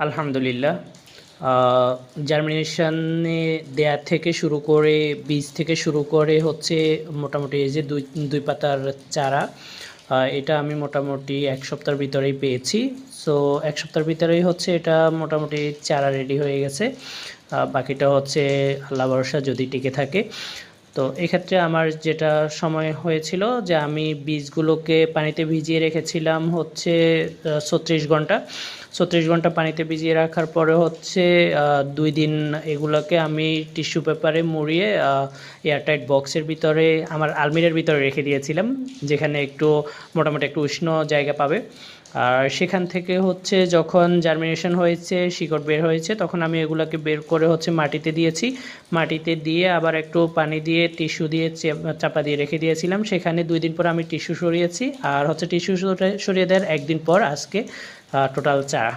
আলহামদুলিল্লাহ। জার্মিনেশনে দেয়া থেকে শুরু করে বীজ থেকে শুরু করে হচ্ছে মোটামুটি এই যে দুই পাতার চারা, এটা আমি মোটামুটি ১ সপ্তাহের ভিতরেই পেয়েছি। সো ১ সপ্তাহের ভিতরেই হচ্ছে এটা মোটামুটি চারা রেডি হয়ে গেছে। বাকিটা হচ্ছে আল্লাহ ভরসা যদি টিকে থাকে। তো এক্ষেত্রে আমার যেটা সময় হয়েছিল যে আমি বীজগুলোকে পানিতে ভিজিয়ে রেখেছিলাম হচ্ছে ৩৬ ঘন্টা। ৩৬ ঘন্টা পানিতে ভিজিয়ে রাখার পরে হচ্ছে ২ দিন এগুলোকে আমি টিস্যু পেপারে মুড়িয়ে এয়ারটাইট বক্সের ভিতরে আমার আলমিরার ভিতরে রেখে দিয়েছিলাম, যেখানে একটু মোটামুটি একটু উষ্ণ জায়গা পাবে। আর সেখান থেকে হচ্ছে যখন জার্মিনেশন হয়েছে, শিকড় বের হয়েছে, তখন আমি এগুলোকে বের করে হচ্ছে মাটিতে দিয়েছি। মাটিতে দিয়ে আবার একটু পানি দিয়ে টিস্যু দিয়ে চাপা দিয়ে রেখে দিয়েছিলাম। সেখানে ২ দিন পর আমি টিস্যু সরিয়েছি, আর হচ্ছে টিস্যু সরিয়ে দেওয়ার ১ দিন পর আজকে টোটাল চারা।